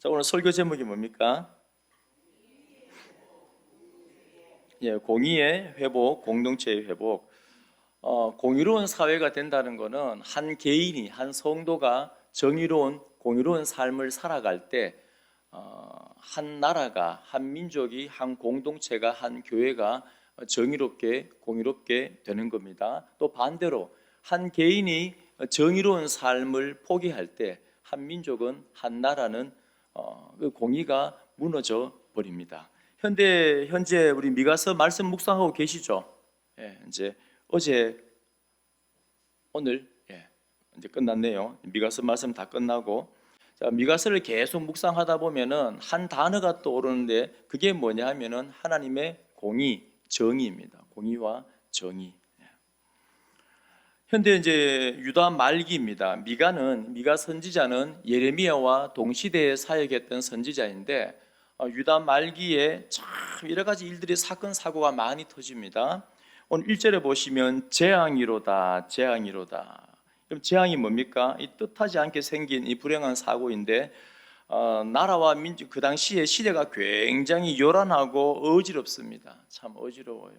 자, 오늘 설교 제목이 뭡니까? 예, 공의의 회복, 공동체의 회복. 공의로운 사회가 된다는 것은 한 개인이, 한 성도가 정의로운, 공의로운 삶을 살아갈 때, 한 나라가, 한 민족이, 한 공동체가, 한 교회가 정의롭게, 공의롭게 되는 겁니다. 또 반대로 한 개인이 정의로운 삶을 포기할 때, 한 민족은, 한 나라는 그 공의가 무너져 버립니다. 현재 우리 미가서 말씀 묵상하고 계시죠? 예, 이제 어제 오늘 이제 끝났네요. 미가서 말씀 다 끝나고, 자, 미가서를 계속 묵상하다 보면은 한 단어가 떠오르는데 그게 뭐냐 하면은 하나님의 공의, 정의입니다. 공의와 정의. 현대 이제 유다 말기입니다. 미가 선지자는 예레미야와 동시대에 사역했던 선지자인데, 유다 말기에 참 여러 가지 일들이 사건 사고가 많이 터집니다. 오늘 1절에 보시면 재앙이로다, 재앙이로다. 그럼 재앙이 뭡니까? 이 뜻하지 않게 생긴 이 불행한 사고인데, 나라와 민족, 그 당시에 시대가 굉장히 요란하고 어지럽습니다. 참 어지러워요.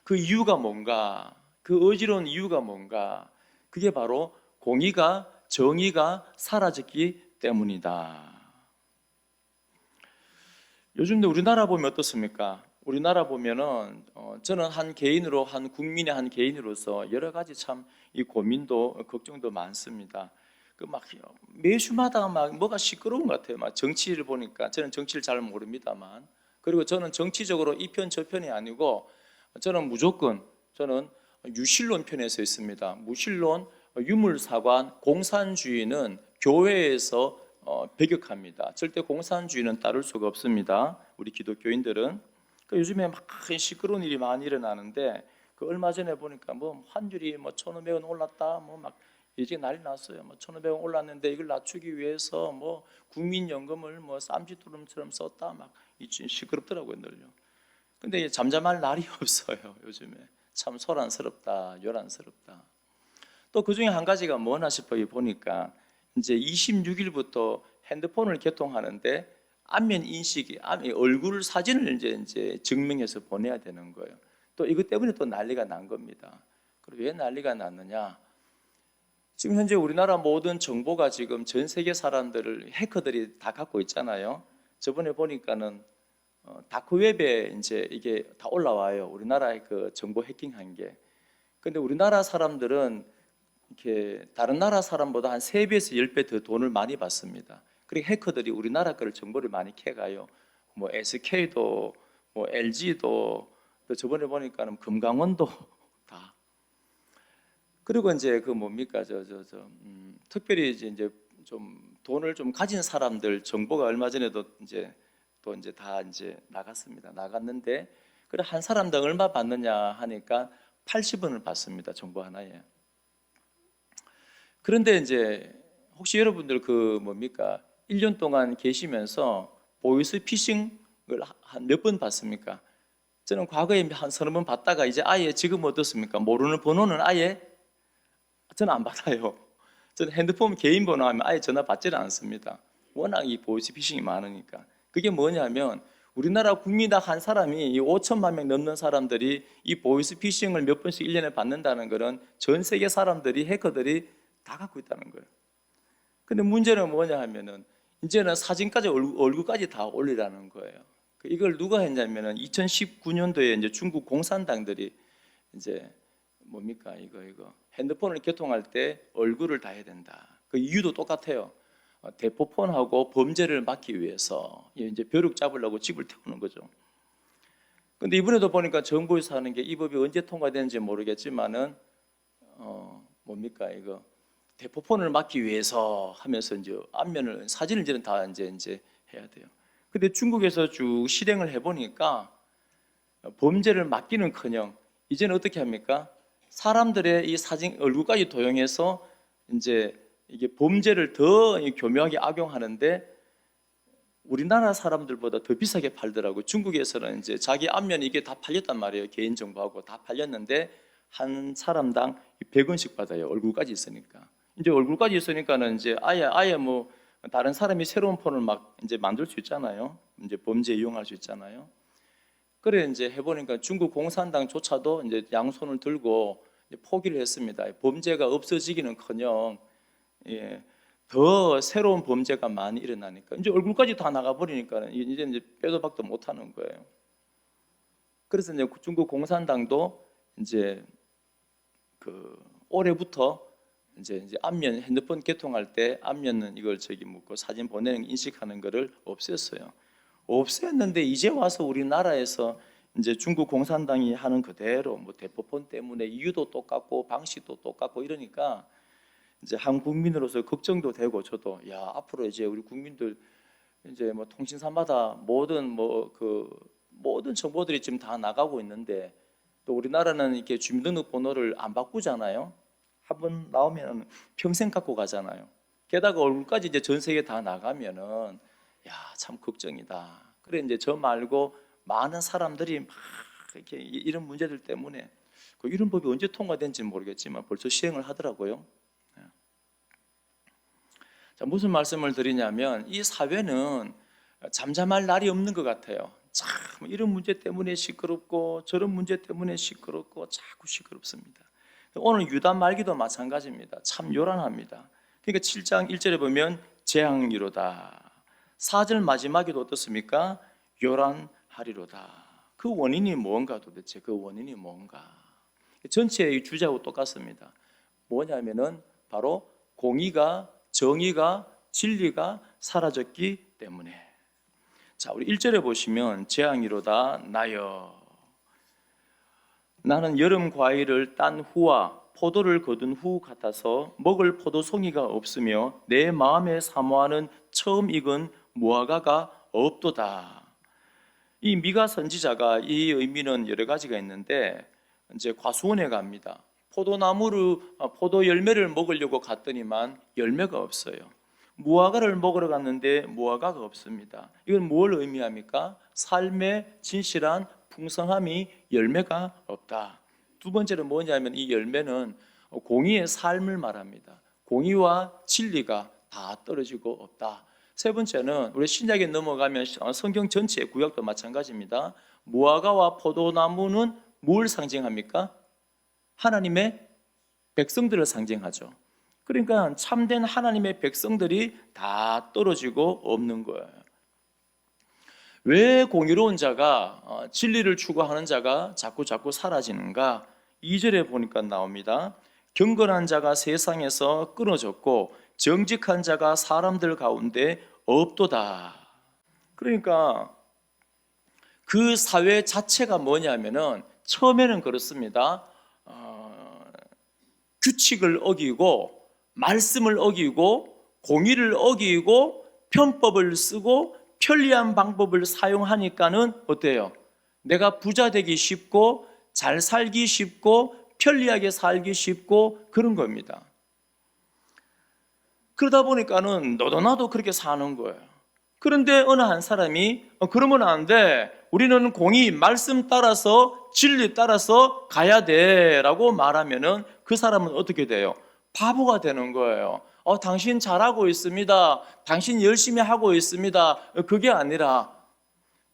그 이유가 뭔가? 그 어지러운 이유가 뭔가? 그게 바로 공의가, 정의가 사라졌기 때문이다. 요즘 우리나라 보면 어떻습니까? 우리나라 보면은 저는 한 개인으로, 한 국민의 한 개인으로서 여러 가지 참 이 고민도 걱정도 많습니다. 그 막 매주마다 막 뭐가 시끄러운 것 같아요. 막 정치를 보니까, 저는 정치를 잘 모릅니다만, 그리고 저는 정치적으로 이 편 저 편이 아니고 저는 무조건 유실론 편에 서 있습니다. 무실론, 유물사관, 공산주의는 교회에서 배격합니다. 절대 공산주의는 따를 수가 없습니다. 우리 기독교인들은. 요즘에 막 시끄러운 일이 많이 일어나는데, 그 얼마 전에 보니까 뭐 환율이 뭐 1,500원 올랐다, 뭐 막 이제 난리 났어요. 뭐 1,500원 올랐는데 이걸 낮추기 위해서 뭐 국민연금을 뭐 쌈짓돈처럼 썼다, 막 시끄럽더라고요, 늘요. 근데 잠잠할 날이 없어요, 요즘에. 참 소란스럽다, 요란스럽다. 또 그 중에 한 가지가 뭐나 싶어 보니까, 이제 26일부터 핸드폰을 개통하는데 안면 인식이, 얼굴 사진을 이제 증명해서 보내야 되는 거예요. 또 이것 때문에 또 난리가 난 겁니다. 그리고 왜 난리가 났느냐? 지금 현재 우리나라 모든 정보가 지금 전 세계 사람들을 해커들이 다 갖고 있잖아요. 저번에 보니까는 다크웹에 이제 이게 다 올라와요. 우리나라의 그 정보 해킹한 게. 근데 우리나라 사람들은 이렇게 다른 나라 사람보다 한 3배에서 10배 더 돈을 많이 받습니다. 그리고 해커들이 우리나라 거를 정보를 많이 캐가요. 뭐 SK도, 뭐 LG도, 또 저번에 보니까는 금강원도 다. 그리고 이제 그 뭡니까, 특별히 이제 좀 돈을 좀 가진 사람들 정보가 얼마 전에도 이제 또 이제 다 이제 나갔습니다. 나갔는데, 그래 한 사람당 얼마 받느냐 하니까 80원을 받습니다. 정보 하나에. 그런데 이제 혹시 여러분들 그 뭡니까? 1년 동안 계시면서 보이스 피싱을 한 몇 번 받습니까? 저는 과거에 한 서너 번 받다가 이제 아예 지금 어떻습니까? 모르는 번호는 아예 저는 안 받아요. 저는 핸드폰 개인 번호 하면 아예 전화 받지는 않습니다. 워낙 이 보이스 피싱이 많으니까. 그게 뭐냐면 우리나라 국민당 한 사람이 이 5천만 명 넘는 사람들이 이 보이스 피싱을 몇 번씩 1년에 받는다는 것은 전 세계 사람들이, 해커들이 다 갖고 있다는 거예요. 근데 문제는 뭐냐 하면은 이제는 사진까지, 얼굴까지 다 올리라는 거예요. 이걸 누가 했냐면은 2019년도에 이제 중국 공산당들이 이제 뭡니까 이거 핸드폰을 개통할 때 얼굴을 다 해야 된다. 그 이유도 똑같아요. 대포폰하고 범죄를 막기 위해서 이제 벼룩 잡으려고 집을 태우는 거죠. 근데 이번에도 보니까 정부에서 하는 게, 이 법이 언제 통과되는지 모르겠지만은 뭡니까 이거 대포폰을 막기 위해서 하면서 이제 앞면을 사진을 이제는 다 이제 해야 돼요. 근데 중국에서 쭉 실행을 해보니까 범죄를 막기는커녕 이제는 어떻게 합니까? 사람들의 이 사진 얼굴까지 도용해서 이제 이게 범죄를 더 교묘하게 악용하는데 우리나라 사람들보다 더 비싸게 팔더라고요. 중국에서는 이제 자기 앞면 이게 다 팔렸단 말이에요. 개인정보하고 다 팔렸는데 한 사람당 100원씩 받아요. 얼굴까지 있으니까. 이제 얼굴까지 있으니까는 이제 아예 뭐 다른 사람이 새로운 폰을 막 이제 만들 수 있잖아요. 이제 범죄에 이용할 수 있잖아요. 그래 이제 해보니까 중국 공산당조차도 이제 양손을 들고 이제 포기를 했습니다. 범죄가 없어지기는커녕 예, 더 새로운 범죄가 많이 일어나니까 이제 얼굴까지 다 나가버리니까 이제 빼도 박도 못하는 거예요. 그래서 이제 중국 공산당도 이제 그 올해부터 이제 앞면 핸드폰 개통할 때 앞면은 이걸 묻고 사진 보내는 인식하는 거를 없앴어요. 없앴는데 이제 와서 우리나라에서 이제 중국 공산당이 하는 그대로 뭐 대포폰 때문에 이유도 똑같고 방식도 똑같고 이러니까 이제 한 국민으로서 걱정도 되고 저도 야 앞으로 이제 우리 국민들 이제 뭐 통신사마다 모든 정보들이 지금 다 나가고 있는데 또 우리나라는 이렇게 주민등록번호를 안 바꾸잖아요. 한번 나오면 평생 갖고 가잖아요. 게다가 얼굴까지 이제 전 세계 다 나가면은 야 참 걱정이다. 그래 이제 저 말고 많은 사람들이 막 이렇게 이런 문제들 때문에 이런 법이 언제 통과된지 모르겠지만 벌써 시행을 하더라고요. 자, 무슨 말씀을 드리냐면 이 사회는 잠잠할 날이 없는 것 같아요. 참 이런 문제 때문에 시끄럽고 저런 문제 때문에 시끄럽고 자꾸 시끄럽습니다. 오늘 유다 말기도 마찬가지입니다. 참 요란합니다. 그러니까 7장 1절에 보면 재앙이로다. 4절 마지막에도 어떻습니까? 요란하리로다. 그 원인이 뭔가 도대체 그 원인이 뭔가? 전체의 주제하고 똑같습니다. 뭐냐면은 바로 공의가 정의가 진리가 사라졌기 때문에. 자, 우리 1절에 보시면 재앙이로다 나여 나는 여름 과일을 딴 후와 포도를 거둔 후 같아서 먹을 포도송이가 없으며 내 마음에 사모하는 처음 익은 무화과가 없도다. 이 미가 선지자가 이 의미는 여러 가지가 있는데 이제 과수원에 갑니다. 포도 열매를 먹으려고 갔더니만 열매가 없어요. 무화과를 먹으러 갔는데 무화과가 없습니다. 이건 뭘 의미합니까? 삶의 진실한 풍성함이 열매가 없다. 두 번째는 뭐냐면 이 열매는 공의의 삶을 말합니다. 공의와 진리가 다 떨어지고 없다. 세 번째는 우리 신약에 넘어가면 성경 전체 구약도 마찬가지입니다. 무화과와 포도나무는 뭘 상징합니까? 하나님의 백성들을 상징하죠. 그러니까 참된 하나님의 백성들이 다 떨어지고 없는 거예요. 왜 공의로운 자가 진리를 추구하는 자가 자꾸 사라지는가? 2절에 보니까 나옵니다. 경건한 자가 세상에서 끊어졌고 정직한 자가 사람들 가운데 없도다. 그러니까 그 사회 자체가 뭐냐면은 처음에는 그렇습니다. 규칙을 어기고 말씀을 어기고 공의를 어기고 편법을 쓰고 편리한 방법을 사용하니까는 어때요? 내가 부자 되기 쉽고 잘 살기 쉽고 편리하게 살기 쉽고 그런 겁니다. 그러다 보니까는 너도 나도 그렇게 사는 거예요. 그런데 어느 한 사람이 그러면 안 돼. 우리는 공의, 말씀 따라서 진리 따라서 가야 돼 라고 말하면은 그 사람은 어떻게 돼요? 바보가 되는 거예요. 당신 잘하고 있습니다. 당신 열심히 하고 있습니다. 그게 아니라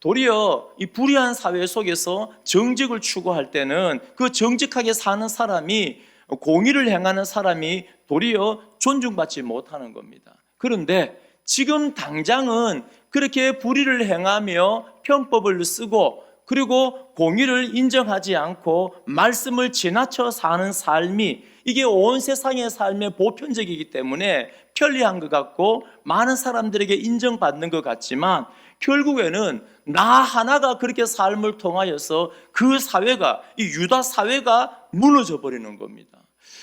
도리어 이 불의한 사회 속에서 정직을 추구할 때는 그 정직하게 사는 사람이 공의를 행하는 사람이 도리어 존중받지 못하는 겁니다. 그런데 지금 당장은 그렇게 불의를 행하며 편법을 쓰고 그리고 공의를 인정하지 않고 말씀을 지나쳐 사는 삶이 이게 온 세상의 삶의 보편적이기 때문에 편리한 것 같고 많은 사람들에게 인정받는 것 같지만 결국에는 나 하나가 그렇게 삶을 통하여서 그 사회가 이 유다 사회가 무너져 버리는 겁니다.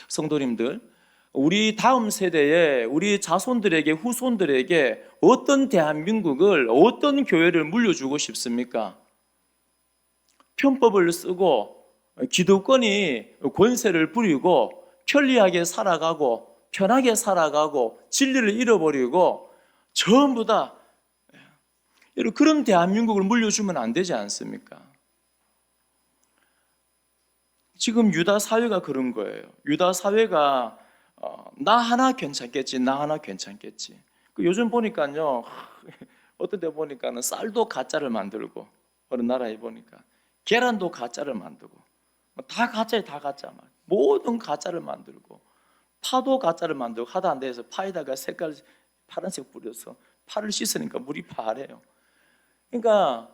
성도님들, 우리 다음 세대에 우리 자손들에게 후손들에게 어떤 대한민국을 어떤 교회를 물려주고 싶습니까? 편법을 쓰고 기득권이 권세를 부리고 편리하게 살아가고 편하게 살아가고 진리를 잃어버리고 전부 다 그런 대한민국을 물려주면 안 되지 않습니까? 지금 유다 사회가 그런 거예요. 유다 사회가 나 하나 괜찮겠지, 나 하나 괜찮겠지. 요즘 보니까요, 어떤 데 보니까는 쌀도 가짜를 만들고, 어느 나라에 보니까 계란도 가짜를 만들고, 다 가짜에 다 가짜, 모든 가짜를 만들고, 파도 가짜를 만들고 하다 안 돼서 파에다가 색깔 파란색 뿌려서 파를 씻으니까 물이 파래요. 그러니까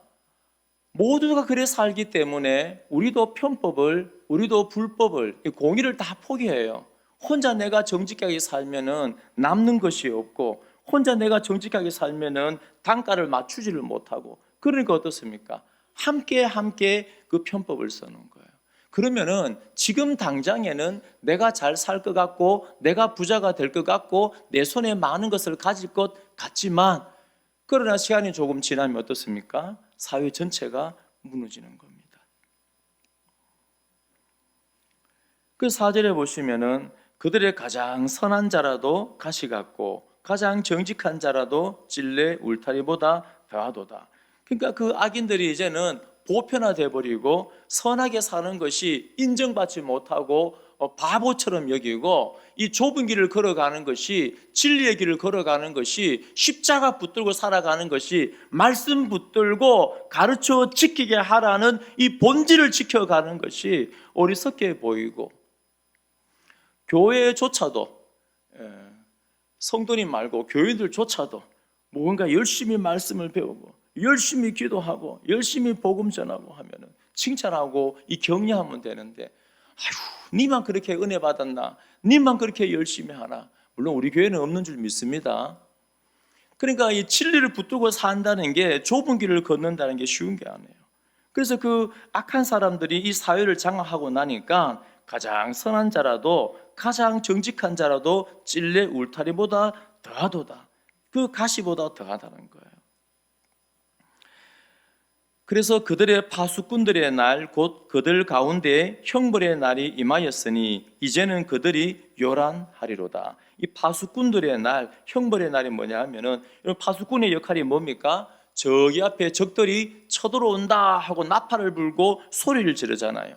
모두가 그래 살기 때문에 우리도 편법을, 우리도 불법을, 공의를 다 포기해요. 혼자 내가 정직하게 살면은 남는 것이 없고, 혼자 내가 정직하게 살면은 단가를 맞추지를 못하고, 그러니까 어떻습니까? 함께 그 편법을 써는 거예요. 그러면은 지금 당장에는 내가 잘 살 것 같고, 내가 부자가 될 것 같고, 내 손에 많은 것을 가질 것 같지만, 그러나 시간이 조금 지나면 어떻습니까? 사회 전체가 무너지는 겁니다. 그 4절에 보시면은 그들의 가장 선한 자라도 가시 같고 가장 정직한 자라도 찔레 울타리보다 더하도다. 그러니까 그 악인들이 이제는 보편화돼 버리고 선하게 사는 것이 인정받지 못하고 바보처럼 여기고, 이 좁은 길을 걸어가는 것이, 진리의 길을 걸어가는 것이, 십자가 붙들고 살아가는 것이, 말씀 붙들고 가르쳐 지키게 하라는 이 본질을 지켜가는 것이 어리석게 보이고, 교회조차도, 성도님 말고 교인들조차도 뭔가 열심히 말씀을 배우고 열심히 기도하고 열심히 복음 전하고 하면은 칭찬하고 이 격려하면 되는데, 아휴, 니만 그렇게 은혜 받았나? 니만 그렇게 열심히 하나? 물론 우리 교회는 없는 줄 믿습니다. 그러니까 이 진리를 붙들고 산다는 게, 좁은 길을 걷는다는 게 쉬운 게 아니에요. 그래서 그 악한 사람들이 이 사회를 장악하고 나니까 가장 선한 자라도, 가장 정직한 자라도 찔레 울타리보다 더하도다. 그 가시보다 더하다는 거예요. 그래서 그들의 파수꾼들의 날, 곧 그들 가운데 형벌의 날이 임하였으니 이제는 그들이 요란하리로다. 이 파수꾼들의 날, 형벌의 날이 뭐냐 하면은, 파수꾼의 역할이 뭡니까? 저기 앞에 적들이 쳐들어온다 하고 나팔을 불고 소리를 지르잖아요.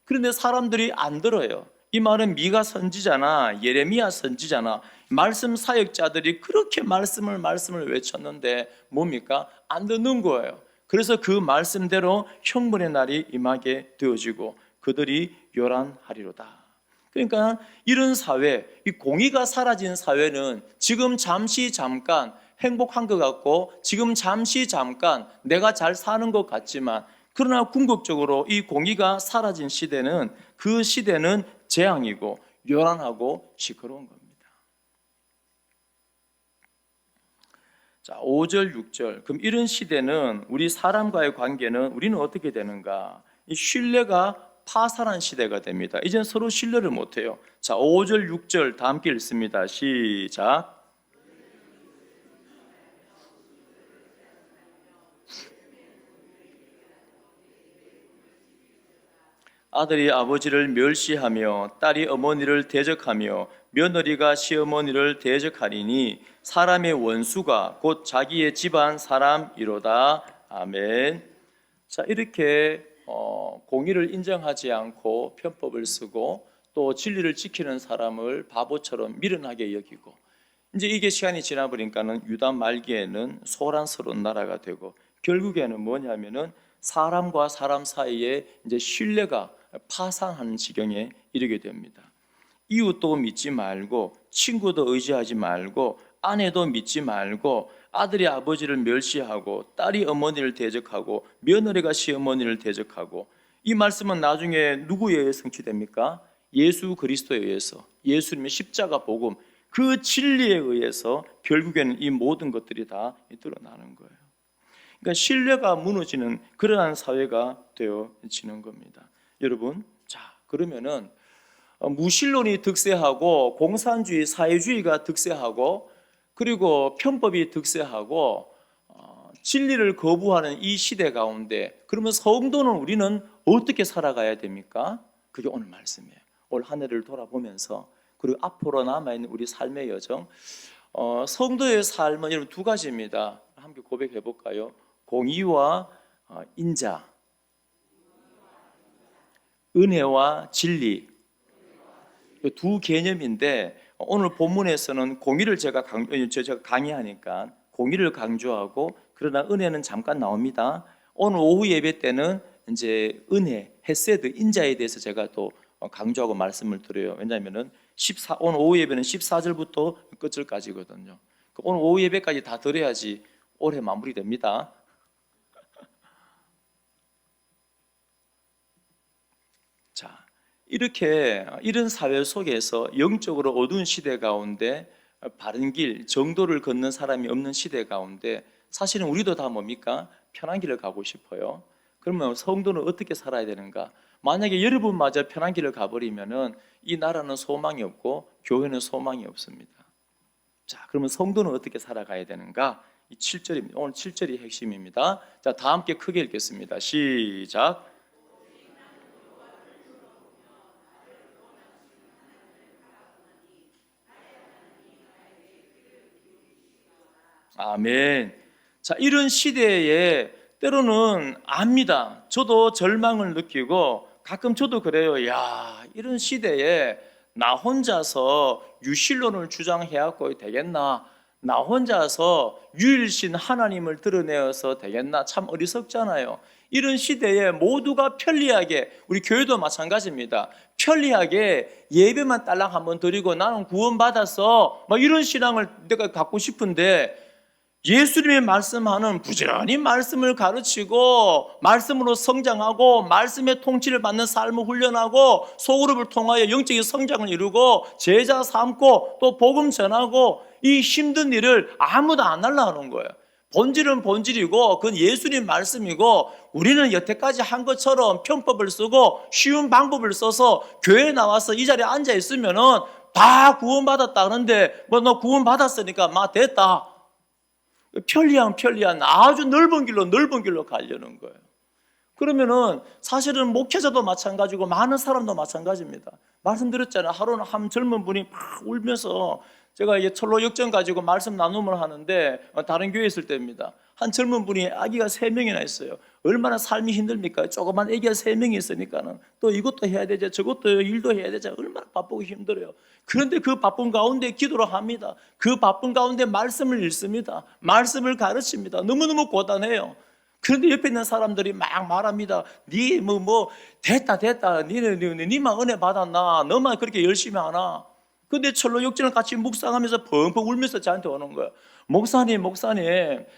그런데 사람들이 안 들어요. 이 말은 미가 선지자나 예레미야 선지자나 말씀 사역자들이 그렇게 말씀을 외쳤는데 뭡니까? 안 듣는 거예요. 그래서 그 말씀대로 형벌의 날이 임하게 되어지고 그들이 요란하리로다. 그러니까 이런 사회, 이 공의가 사라진 사회는 지금 잠시 잠깐 행복한 것 같고, 지금 잠시 잠깐 내가 잘 사는 것 같지만, 그러나 궁극적으로 이 공의가 사라진 시대는, 그 시대는 재앙이고 요란하고 시끄러운 겁니다. 자, 5절, 6절. 그럼 이런 시대는, 우리 사람과의 관계는 우리는 어떻게 되는가? 이 신뢰가 파산한 시대가 됩니다. 이제는 서로 신뢰를 못해요. 자, 5절, 6절 다 함께 읽습니다. 시작. 아들이 아버지를 멸시하며 딸이 어머니를 대적하며 며느리가 시어머니를 대적하리니 사람의 원수가 곧 자기의 집안 사람이로다. 아멘. 자, 이렇게 공의를 인정하지 않고 편법을 쓰고 또 진리를 지키는 사람을 바보처럼 미련하게 여기고, 이제 이게 시간이 지나버리니까는 유다 말기에는 소란스러운 나라가 되고, 결국에는 뭐냐면은 사람과 사람 사이에 이제 신뢰가 파산하는 지경에 이르게 됩니다. 이웃도 믿지 말고, 친구도 의지하지 말고, 아내도 믿지 말고, 아들이 아버지를 멸시하고, 딸이 어머니를 대적하고, 며느리가 시어머니를 대적하고, 이 말씀은 나중에 누구에 의해 성취됩니까? 예수 그리스도에 의해서, 예수님의 십자가 복음, 그 진리에 의해서 결국에는 이 모든 것들이 다 드러나는 거예요. 그러니까 신뢰가 무너지는 그러한 사회가 되어지는 겁니다. 여러분, 자, 그러면은 무신론이 득세하고 공산주의, 사회주의가 득세하고 그리고 편법이 득세하고 진리를 거부하는 이 시대 가운데, 그러면 성도는 우리는 어떻게 살아가야 됩니까? 그게 오늘 말씀이에요. 올 한 해를 돌아보면서, 그리고 앞으로 남아있는 우리 삶의 여정, 성도의 삶은 여러분 두 가지입니다. 함께 고백해 볼까요? 공의와 인자, 은혜와 진리, 두 개념인데, 오늘 본문에서는 공의를 제가 강의하니까 공의를 강조하고, 그러나 은혜는 잠깐 나옵니다. 오늘 오후 예배 때는 이제 은혜, 헤세드, 인자에 대해서 제가 또 강조하고 말씀을 드려요. 왜냐하면은 오늘 오후 예배는 14절부터 끝절까지거든요. 오늘 오후 예배까지 다 드려야지 올해 마무리됩니다. 자, 이런 사회 속에서 영적으로 어두운 시대 가운데 바른 길, 정도를 걷는 사람이 없는 시대 가운데 사실은 우리도 다 뭡니까? 편한 길을 가고 싶어요. 그러면 성도는 어떻게 살아야 되는가? 만약에 여러분마저 편한 길을 가버리면은 이 나라는 소망이 없고 교회는 소망이 없습니다. 자, 그러면 성도는 어떻게 살아가야 되는가? 이 7절입니다. 오늘 7절이 핵심입니다. 자, 다 함께 크게 읽겠습니다. 시작. 아멘. 자, 이런 시대에 때로는 압니다. 저도 절망을 느끼고 가끔 저도 그래요. 야, 이런 시대에 나 혼자서 유실론을 주장해갖고 되겠나? 나 혼자서 유일신 하나님을 드러내어서 되겠나? 참 어리석잖아요. 이런 시대에 모두가 편리하게, 우리 교회도 마찬가지입니다. 편리하게 예배만 딸랑 한번 드리고 나는 구원받아서 막 이런 신앙을 내가 갖고 싶은데, 예수님의 말씀하는 부지런히 말씀을 가르치고 말씀으로 성장하고 말씀의 통치를 받는 삶을 훈련하고 소그룹을 통하여 영적인 성장을 이루고 제자 삼고 또 복음 전하고, 이 힘든 일을 아무도 안 하려고 하는 거예요. 본질은 본질이고 그건 예수님 말씀이고, 우리는 여태까지 한 것처럼 편법을 쓰고 쉬운 방법을 써서 교회에 나와서 이 자리에 앉아 있으면은 다 구원받았다 하는데, 뭐 너 구원받았으니까 막 됐다. 편리한 아주 넓은 길로 가려는 거예요. 그러면은 사실은 목회자도 마찬가지고 많은 사람도 마찬가지입니다. 말씀드렸잖아요. 하루는 한 젊은 분이 막 울면서, 제가 이게 철로 역정 가지고 말씀 나눔을 하는데 다른 교회에 있을 때입니다. 한 젊은 분이 아기가 3명이나 있어요. 얼마나 삶이 힘듭니까? 조그만 아기가 3명이 있으니까는 또 이것도 해야 되죠, 저것도 일도 해야 되죠. 얼마나 바쁘고 힘들어요. 그런데 그 바쁜 가운데 기도를 합니다. 그 바쁜 가운데 말씀을 읽습니다. 말씀을 가르칩니다. 너무너무 고단해요. 그런데 옆에 있는 사람들이 막 말합니다. 니 됐다. 니만 은혜 받았나? 너만 그렇게 열심히 하나? 근데 철로 역전을 같이 묵상하면서 펑펑 울면서 저한테 오는 거예요. 목사님,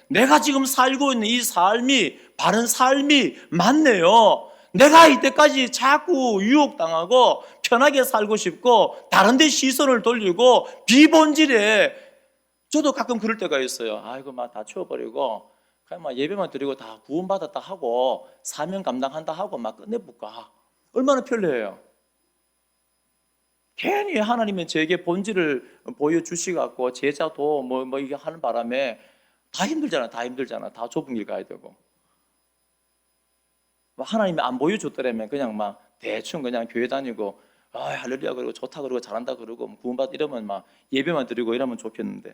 내가 지금 살고 있는 이 삶이 바른 삶이 맞네요. 내가 이때까지 자꾸 유혹당하고 편하게 살고 싶고 다른 데 시선을 돌리고 비본질에, 저도 가끔 그럴 때가 있어요. 아이고 막 다 치워버리고 그냥 막 예배만 드리고 다 구원받았다 하고 사명 감당한다 하고 막 끝내볼까? 얼마나 편리해요. 괜히 하나님은 저에게 본질을 보여주시갖고 제자도 뭐 이게 하는 바람에 다 힘들잖아. 다 좁은 길 가야 되고. 하나님이 안 보여줬더라면 그냥 막 대충 그냥 교회 다니고 할렐루야 그러고 좋다 그러고 잘한다 그러고 구원받 이러면 막 예배만 드리고 이러면 좋겠는데.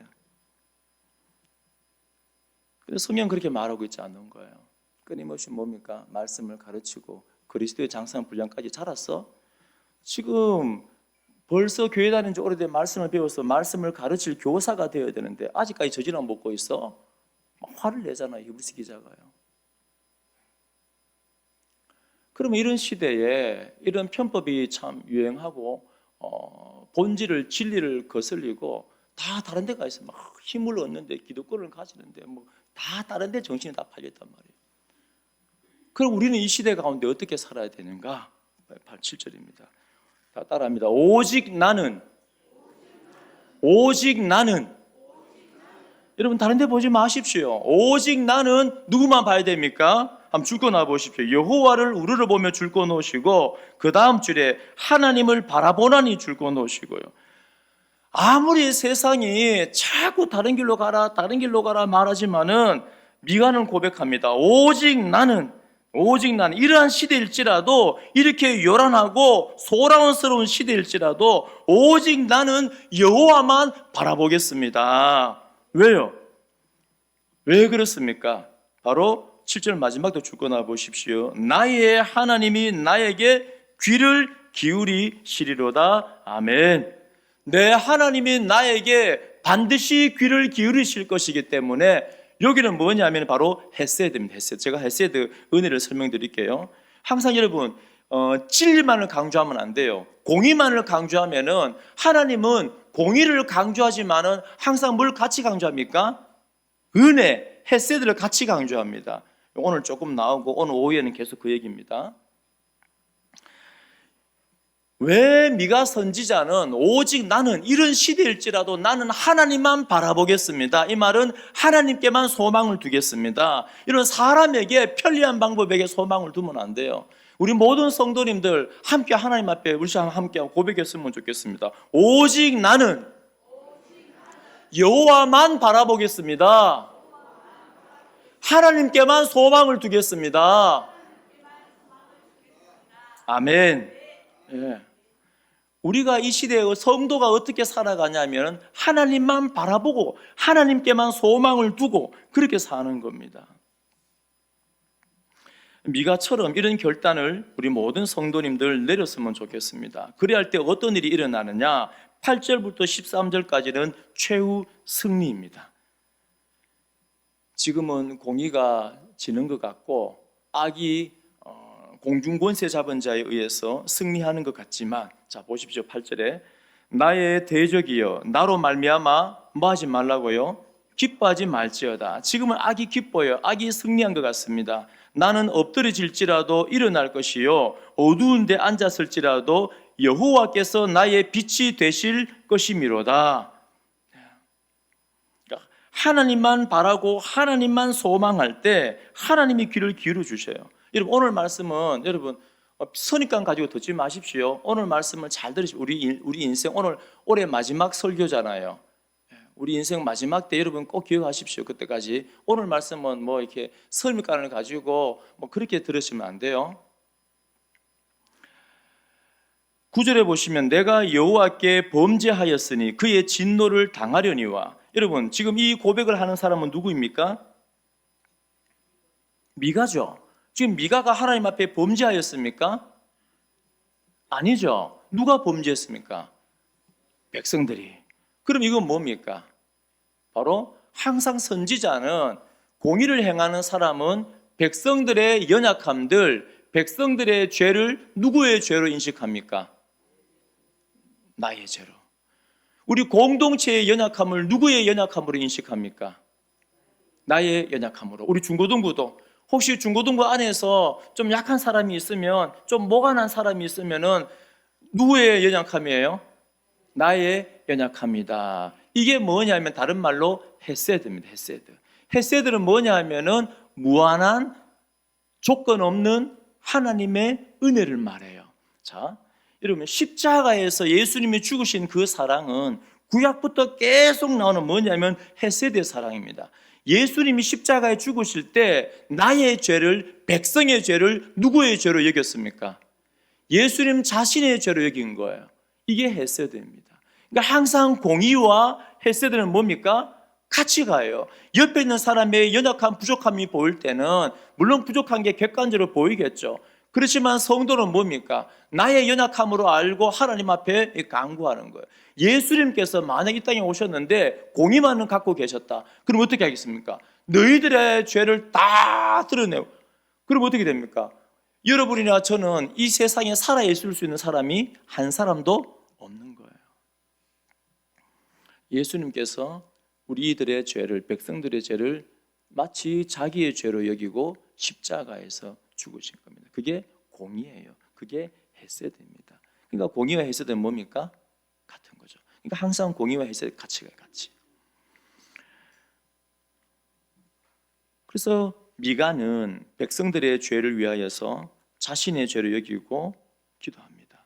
그래서 성경 그렇게 말하고 있지 않는 거예요. 끊임없이 뭡니까? 말씀을 가르치고 그리스도의 장성한 분량까지 자랐어? 지금 벌써 교회 다닌 지 오래된 말씀을 배워서 말씀을 가르칠 교사가 되어야 되는데 아직까지 저지를 먹고 있어? 막 화를 내잖아요. 히브리서 기자가요. 그러면 이런 시대에 이런 편법이 참 유행하고 본질을, 진리를 거슬리고 다 다른 데 가 있어요. 막 힘을 얻는데, 기득권을 가지는데 뭐 다 다른 데 정신이 다 팔렸단 말이에요. 그럼 우리는 이 시대 가운데 어떻게 살아야 되는가? 7절입니다. 다 따라합니다. 오직 나는 여러분 다른 데 보지 마십시오. 오직 나는 누구만 봐야 됩니까? 한번 줄거 놔 보십시오. 여호와를 우르르 보며 줄거 놓으시고 그 다음 줄에 하나님을 바라보나니 줄거 놓으시고요. 아무리 세상이 자꾸 다른 길로 가라 말하지만은 미가는 고백합니다. 오직 나는 이러한 시대일지라도, 이렇게 요란하고 소란스러운 시대일지라도 오직 나는 여호와만 바라보겠습니다. 왜요? 왜 그렇습니까? 바로 7절 마지막도 줄거나 보십시오. 나의 하나님이 나에게 귀를 기울이시리로다. 아멘. 내 하나님이 나에게 반드시 귀를 기울이실 것이기 때문에 여기는 뭐냐면 바로 헤세드입니다. 헤세드. 제가 헤세드 은혜를 설명드릴게요. 항상 여러분 진리만을 강조하면 안 돼요. 공의만을 강조하면은 하나님은 공의를 강조하지만은 항상 뭘 같이 강조합니까? 은혜, 헤세드를 같이 강조합니다. 오늘 조금 나오고 오늘 오후에는 계속 그 얘기입니다. 왜 미가 선지자는 오직 나는 이런 시대일지라도 나는 하나님만 바라보겠습니다. 이 말은 하나님께만 소망을 두겠습니다. 이런 사람에게 편리한 방법에게 소망을 두면 안 돼요. 우리 모든 성도님들 함께 하나님 앞에 우리 함께 고백했으면 좋겠습니다. 오직 나는 여호와만 바라보겠습니다. 하나님께만 소망을 두겠습니다. 아멘. 예. 우리가 이 시대의 성도가 어떻게 살아가냐면 하나님만 바라보고 하나님께만 소망을 두고 그렇게 사는 겁니다. 미가처럼 이런 결단을 우리 모든 성도님들 내렸으면 좋겠습니다. 그래야 할 때 어떤 일이 일어나느냐? 8절부터 13절까지는 최후 승리입니다. 지금은 공의가 지는 것 같고 악이 공중권세 잡은 자에 의해서 승리하는 것 같지만, 자 보십시오. 8절에 나의 대적이여 나로 말미암아 뭐 하지 말라고요? 기뻐하지 말지어다. 지금은 악이 기뻐요. 악이 승리한 것 같습니다. 나는 엎드려질지라도 일어날 것이요 어두운 데 앉았을지라도 여호와께서 나의 빛이 되실 것이미로다. 하나님만 바라고 하나님만 소망할 때 하나님이 귀를 기울여 주셔요. 여러분 오늘 말씀은 여러분 선입관 가지고 듣지 마십시오. 오늘 말씀을 잘 들으십시오. 우리 인생 올해 마지막 설교잖아요. 우리 인생 마지막 때 여러분 꼭 기억하십시오. 그때까지 오늘 말씀은 뭐 이렇게 선입관을 가지고 뭐 그렇게 들으시면 안 돼요. 9절에 보시면 내가 여호와께 범죄하였으니 그의 진노를 당하려니와. 여러분 지금 이 고백을 하는 사람은 누구입니까? 미가죠. 지금 미가가 하나님 앞에 범죄하였습니까? 아니죠. 누가 범죄했습니까? 백성들이. 그럼 이건 뭡니까? 바로 항상 선지자는 공의를 행하는 사람은 백성들의 연약함들, 백성들의 죄를 누구의 죄로 인식합니까? 나의 죄로. 우리 공동체의 연약함을 누구의 연약함으로 인식합니까? 나의 연약함으로. 우리 중고등부도 혹시 중고등부 안에서 좀 약한 사람이 있으면, 좀 모가 난 사람이 있으면은 누구의 연약함이에요? 나의 연약함이다. 이게 뭐냐면 다른 말로 헤세드입니다. 헤세드. 헤세드는 뭐냐 하면은 무한한 조건 없는 하나님의 은혜를 말해요. 자, 여러분 십자가에서 예수님이 죽으신 그 사랑은 구약부터 계속 나오는 뭐냐면 헤세드의 사랑입니다. 예수님이 십자가에 죽으실 때 나의 죄를, 백성의 죄를 누구의 죄로 여겼습니까? 예수님 자신의 죄로 여긴 거예요. 이게 헤세드입니다. 그러니까 항상 공의와 헤세드는 뭡니까? 같이 가요. 옆에 있는 사람의 연약함, 부족함이 보일 때는 물론 부족한 게 객관적으로 보이겠죠. 그렇지만 성도는 뭡니까? 나의 연약함으로 알고 하나님 앞에 간구하는 거예요. 예수님께서 만약 이 땅에 오셨는데 공의만은 갖고 계셨다. 그럼 어떻게 하겠습니까? 너희들의 죄를 다 드러내고. 그럼 어떻게 됩니까? 여러분이나 저는 이 세상에 살아있을 수 있는 사람이 한 사람도 없는 거예요. 예수님께서 우리들의 죄를, 백성들의 죄를 마치 자기의 죄로 여기고 십자가에서 죽으신 겁니다. 그게 공의예요. 그게 헤세드입니다. 그러니까 공의와 헤세드는 뭡니까? 같은 거죠. 그러니까 항상 공의와 헤세드 같이 가요. 같이. 그래서 미가는 백성들의 죄를 위하여서 자신의 죄를 여기고 기도합니다.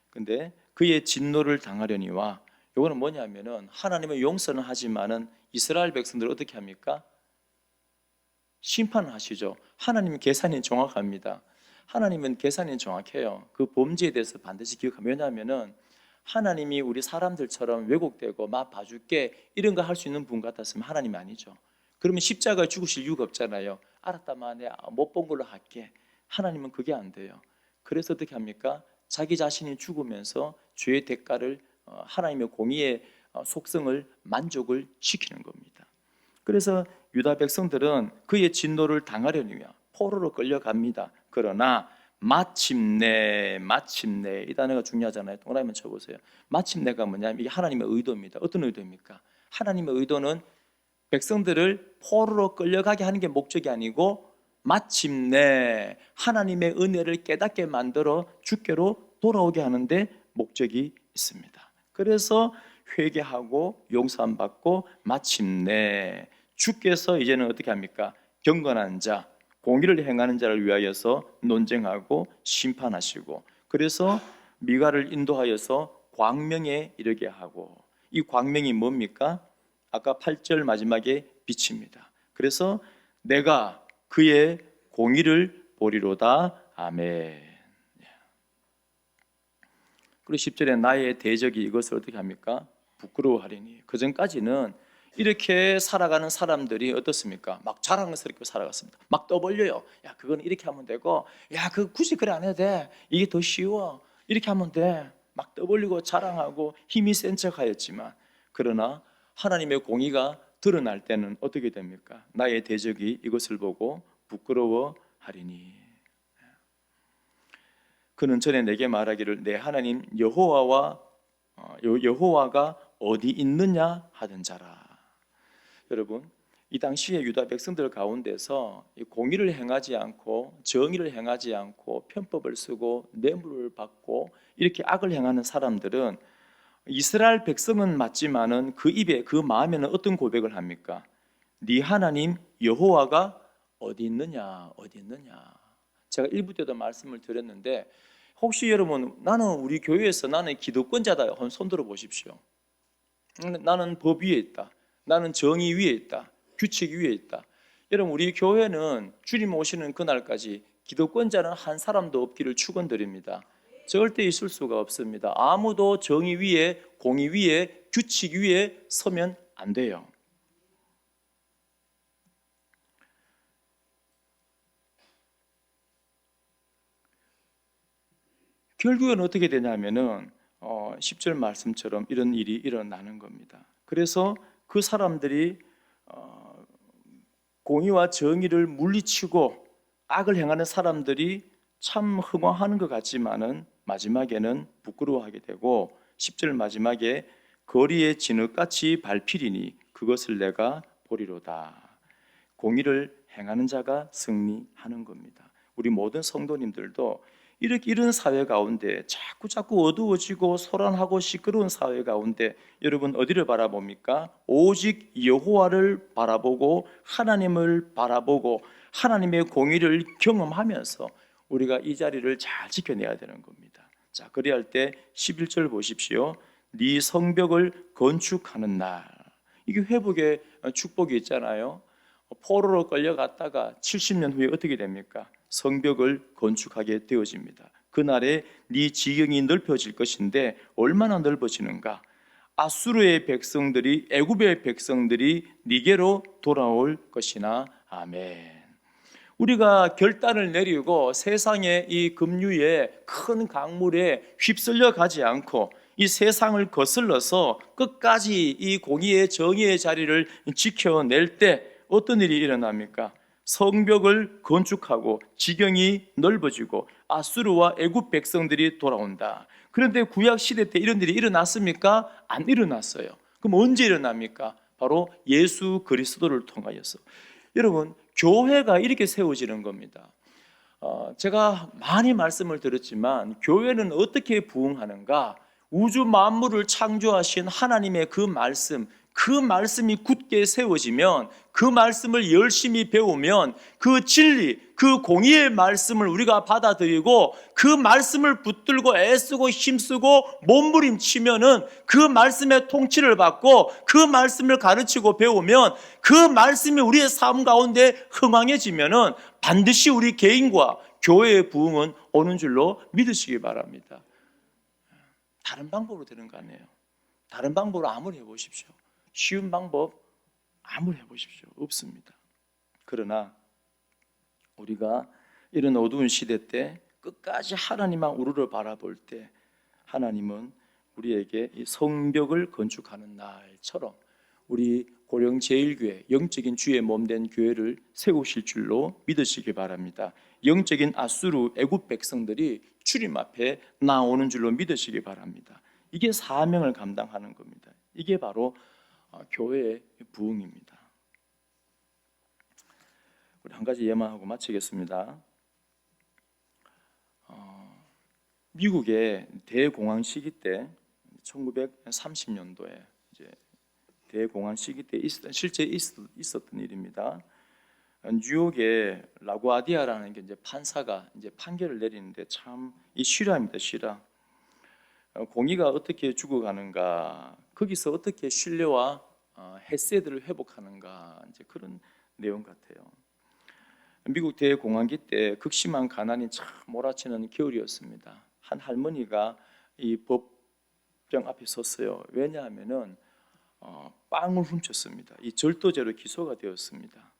그런데 그의 진노를 당하려니와, 이거는 뭐냐면은 하나님의 용서는 하지만은 이스라엘 백성들을 어떻게 합니까? 심판을 하시죠. 하나님은 계산이 정확합니다. 하나님은 계산이 정확해요. 그 범죄에 대해서 반드시 기억하면, 왜냐하면은 하나님이 우리 사람들처럼 왜곡되고 막 봐줄게 이런 거 할 수 있는 분 같았으면 하나님이 아니죠. 그러면 십자가에 죽으실 이유가 없잖아요. 알았다만 내가 못 본 걸로 할게. 하나님은 그게 안 돼요. 그래서 어떻게 합니까? 자기 자신이 죽으면서 죄의 대가를 하나님의 공의의 속성을 만족을 시키는 겁니다. 그래서 유다 백성들은 그의 진노를 당하려니와 포로로 끌려갑니다. 그러나 마침내 이 단어가 중요하잖아요. 동그라미 한번 쳐보세요. 마침내가 뭐냐면 이게 하나님의 의도입니다. 어떤 의도입니까? 하나님의 의도는 백성들을 포로로 끌려가게 하는 게 목적이 아니고 마침내 하나님의 은혜를 깨닫게 만들어 주께로 돌아오게 하는데 목적이 있습니다. 그래서 회개하고 용서함 받고 마침내 주께서 이제는 어떻게 합니까? 경건한 자, 공의를 행하는 자를 위하여서 논쟁하고 심판하시고, 그래서 미가를 인도하여서 광명에 이르게 하고, 이 광명이 뭡니까? 아까 8절 마지막에 빛입니다. 그래서 내가 그의 공의를 보리로다. 아멘. 그리고 10절에 나의 대적이 이것을 어떻게 합니까? 부끄러워하리니. 그 전까지는 이렇게 살아가는 사람들이 어떻습니까? 막 자랑스럽게 살아갔습니다. 막 떠벌려요. 야, 그건 이렇게 하면 되고, 야, 그 굳이 그래 안 해도 돼. 이게 더 쉬워. 이렇게 하면 돼. 막 떠벌리고 자랑하고 힘이 센 척하였지만, 그러나 하나님의 공의가 드러날 때는 어떻게 됩니까? 나의 대적이 이것을 보고 부끄러워하리니. 그는 전에 내게 말하기를 내 하나님 여호와가 어디 있느냐 하던 자라. 여러분, 이 당시에 유다 백성들 가운데서 공의를 행하지 않고 정의를 행하지 않고 편법을 쓰고 뇌물을 받고 이렇게 악을 행하는 사람들은 이스라엘 백성은 맞지만은 그 입에 그 마음에는 어떤 고백을 합니까? 네 하나님 여호와가 어디 있느냐, 어디 있느냐. 제가 1부 때도 말씀을 드렸는데 혹시 여러분 나는 우리 교회에서 나는 기득권자다 한번 손 들어 보십시오. 나는 법 위에 있다. 나는 정의 위에 있다. 규칙 위에 있다. 여러분 우리 교회는 주님 오시는 그날까지 기득권자는 한 사람도 없기를 축원드립니다. 절대 있을 수가 없습니다. 아무도 정의 위에 공의 위에 규칙 위에 서면 안 돼요. 결국은 어떻게 되냐면은 10절 말씀처럼 이런 일이 일어나는 겁니다. 그래서 그 사람들이 공의와 정의를 물리치고 악을 행하는 사람들이 참 흥황하는 것 같지만은 마지막에는 부끄러워하게 되고 10절 마지막에 거리에 진흙같이 밟히리니 그것을 내가 보리로다. 공의를 행하는 자가 승리하는 겁니다. 우리 모든 성도님들도 이런 사회 가운데 자꾸 어두워지고 소란하고 시끄러운 사회 가운데 여러분 어디를 바라봅니까? 오직 여호와를 바라보고 하나님을 바라보고 하나님의 공의를 경험하면서 우리가 이 자리를 잘 지켜내야 되는 겁니다. 자, 그리할 때 11절 보십시오. 네 성벽을 건축하는 날. 이게 회복의 축복이 있잖아요. 포로로 끌려갔다가 70년 후에 어떻게 됩니까? 성벽을 건축하게 되어집니다. 그날에 네 지경이 넓혀질 것인데 얼마나 넓어지는가? 아수르의 백성들이 애굽의 백성들이 네게로 돌아올 것이나. 아멘. 우리가 결단을 내리고 세상의 이 급류에 큰 강물에 휩쓸려 가지 않고 이 세상을 거슬러서 끝까지 이 공의의 정의의 자리를 지켜낼 때 어떤 일이 일어납니까? 성벽을 건축하고 지경이 넓어지고 아수르와 애굽 백성들이 돌아온다. 그런데 구약 시대 때 이런 일이 일어났습니까? 안 일어났어요. 그럼 언제 일어납니까? 바로 예수 그리스도를 통하여서. 여러분, 교회가 이렇게 세워지는 겁니다. 제가 많이 말씀을 드렸지만 교회는 어떻게 부흥하는가? 우주 만물을 창조하신 하나님의 그 말씀이 굳게 세워지면, 그 말씀을 열심히 배우면, 그 진리, 그 공의의 말씀을 우리가 받아들이고 그 말씀을 붙들고 애쓰고 힘쓰고 몸부림치면은 그 말씀의 통치를 받고 그 말씀을 가르치고 배우면 그 말씀이 우리의 삶 가운데 흥황해지면은 반드시 우리 개인과 교회의 부흥은 오는 줄로 믿으시기 바랍니다. 다른 방법으로 되는 거 아니에요. 다른 방법으로 아무리 해보십시오. 쉬운 방법 아무리 해보십시오. 없습니다. 그러나 우리가 이런 어두운 시대 때 끝까지 하나님만 우리를 바라볼 때 하나님은 우리에게 이 성벽을 건축하는 날처럼 우리 고령 제1교회, 영적인 주의 몸된 교회를 세우실 줄로 믿으시기 바랍니다. 영적인 아수르 애굽 백성들이 주님 앞에 나오는 줄로 믿으시기 바랍니다. 이게 사명을 감당하는 겁니다. 이게 바로 교회의 부흥입니다. 우리 한 가지 예만하고 마치겠습니다. 미국의 대공황 시기 때 1930년도에 이제 대공황 시기 때 실제 있었던 일입니다. 뉴욕의 라구아디아라는 게 이제 판사가 이제 판결을 내리는데 참 이 실화입니다. 실화. 공의가 어떻게 죽어가는가, 거기서 어떻게 신뢰와 헤세드를 회복하는가, 이제 그런 내용 같아요. 미국 대공황기 때 극심한 가난이 참 몰아치는 겨울이었습니다. 한 할머니가 이 법정 앞에 섰어요. 왜냐하면은 빵을 훔쳤습니다. 이 절도죄로 기소가 되었습니다.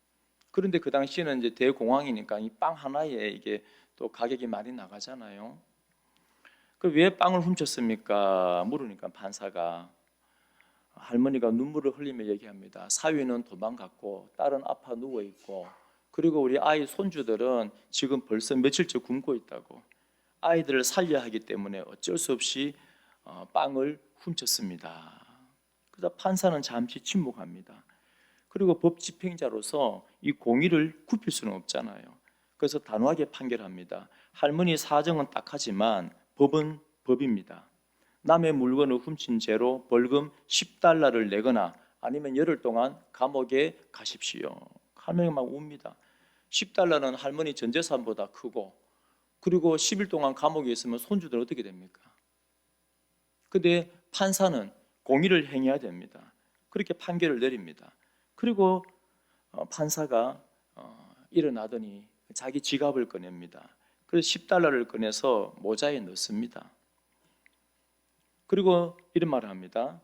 그런데 그 당시에는 이제 대공황이니까 이 빵 하나에 이게 또 가격이 많이 나가잖아요. 그 왜 빵을 훔쳤습니까? 물으니까 판사가, 할머니가 눈물을 흘리며 얘기합니다. 사위는 도망갔고 딸은 아파 누워 있고, 그리고 우리 아이 손주들은 지금 벌써 며칠째 굶고 있다고. 아이들을 살려야 하기 때문에 어쩔 수 없이 빵을 훔쳤습니다. 그래서 판사는 잠시 침묵합니다. 그리고 법 집행자로서 이 공의를 굽힐 수는 없잖아요. 그래서 단호하게 판결합니다. 할머니 사정은 딱하지만 법은 법입니다. 남의 물건을 훔친 죄로 벌금 10달러를 내거나 아니면 열흘 동안 감옥에 가십시오. 할머니 막 웁니다. 10달러는 할머니 전 재산보다 크고, 그리고 10일 동안 감옥에 있으면 손주들 어떻게 됩니까? 근데 판사는 공의를 행해야 됩니다. 그렇게 판결을 내립니다. 그리고 판사가 일어나더니 자기 지갑을 꺼냅니다. 그래서 10달러를 꺼내서 모자에 넣습니다. 그리고 이런 말을 합니다.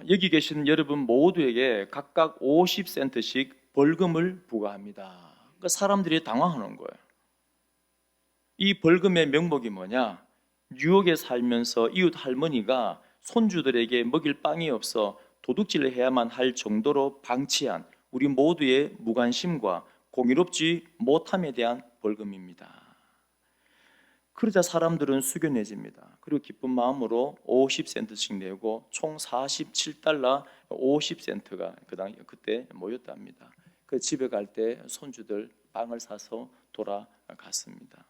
여기 계신 여러분 모두에게 각각 50센트씩 벌금을 부과합니다. 그러니까 사람들이 당황하는 거예요. 이 벌금의 명목이 뭐냐? 뉴욕에 살면서 이웃 할머니가 손주들에게 먹일 빵이 없어 도둑질을 해야만 할 정도로 방치한 우리 모두의 무관심과 공의롭지 못함에 대한 벌금입니다. 그러자 사람들은 숙연해집니다. 그리고 기쁜 마음으로 50센트씩 내고 총 47달러 50센트가 그때 모였답니다. 그 집에 갈 때 손주들 빵을 사서 돌아갔습니다.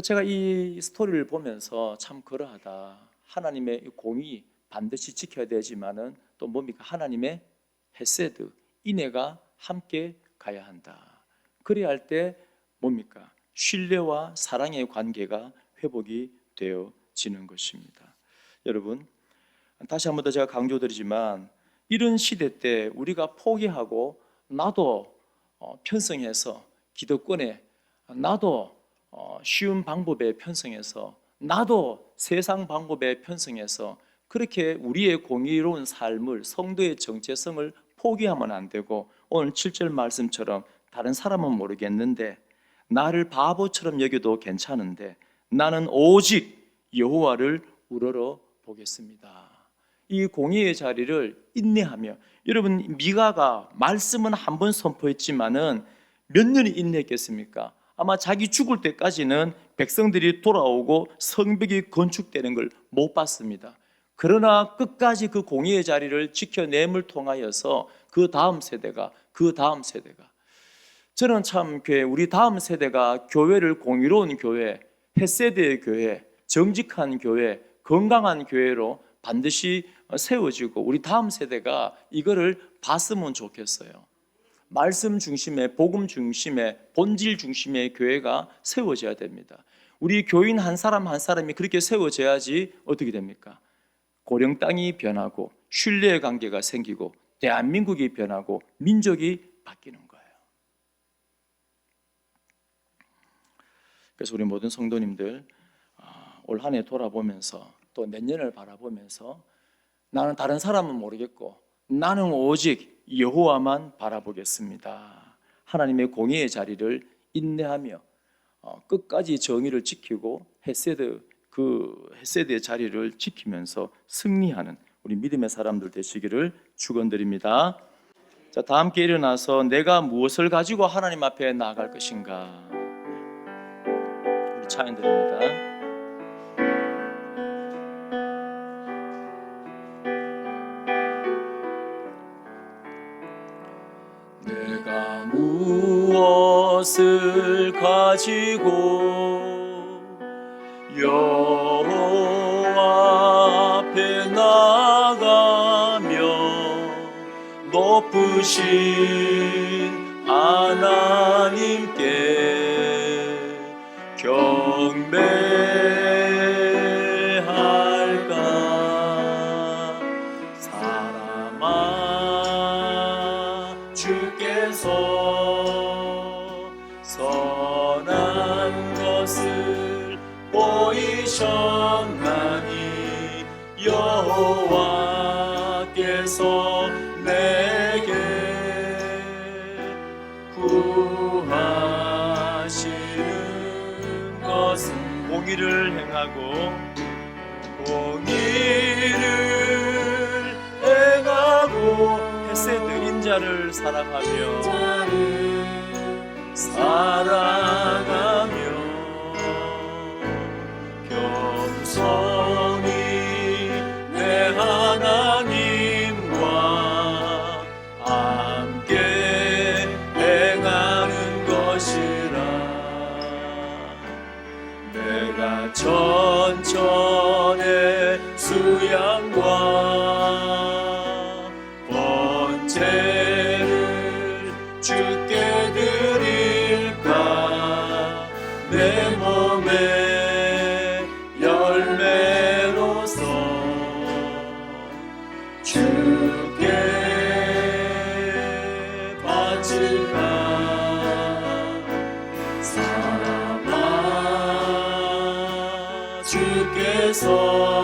제가 이 스토리를 보면서 참 그러하다. 하나님의 공의 반드시 지켜야 되지만은 또 뭡니까? 하나님의 헤세드, 인애가 함께 가야 한다. 그래야 할 때 뭡니까? 신뢰와 사랑의 관계가 회복이 되어지는 것입니다. 여러분, 다시 한 번 더 제가 강조드리지만 이런 시대 때 우리가 포기하고 나도 편성해서 기득권에, 나도 쉬운 방법에 편성해서, 나도 세상 방법에 편성해서 그렇게 우리의 공의로운 삶을, 성도의 정체성을 포기하면 안 되고, 오늘 7절 말씀처럼 다른 사람은 모르겠는데 나를 바보처럼 여겨도 괜찮은데 나는 오직 여호와를 우러러 보겠습니다. 이 공의의 자리를 인내하며, 여러분 미가가 말씀은 한 번 선포했지만은 몇 년이 인내했겠습니까? 아마 자기 죽을 때까지는 백성들이 돌아오고 성벽이 건축되는 걸 못 봤습니다. 그러나 끝까지 그 공의의 자리를 지켜냄을 통하여서 그 다음 세대가 저는 참 우리 다음 세대가 교회를 공의로운 교회, 헤세드의 교회, 정직한 교회, 건강한 교회로 반드시 세워지고 우리 다음 세대가 이거를 봤으면 좋겠어요. 말씀 중심의, 복음 중심의, 본질 중심의 교회가 세워져야 됩니다. 우리 교인 한 사람 한 사람이 그렇게 세워져야지 어떻게 됩니까? 고령 땅이 변하고 신뢰의 관계가 생기고 대한민국이 변하고 민족이 바뀌는 거예요. 그래서 우리 모든 성도님들 올 한 해 돌아보면서 또 내년을 바라보면서 나는 다른 사람은 모르겠고 나는 오직 여호와만 바라보겠습니다. 하나님의 공의의 자리를 인내하며 끝까지 정의를 지키고 헤세드 그 헤세드의 자리를 지키면서 승리하는 우리 믿음의 사람들 되시기를 축원드립니다. 자, 다 함께 일어나서 내가 무엇을 가지고 하나님 앞에 나아갈 것인가 우리 찬양드립니다. 내가 무엇을 가지고 여호와 앞에 나가며 높으신 하나님께 경배할까. 사람아, 주께서 선한 것을 보이셨나니 여호와께서 내게 구하시는 것은 공의를 행하고 헤세드 인자를 사랑하며 겸손히 내 하나님과 함께 행하는 것이라. 내가 천천의 수양과 번제를 주께 드릴까. 내 몸의 열매로서 주께 바칠까. 사랑아, 주께서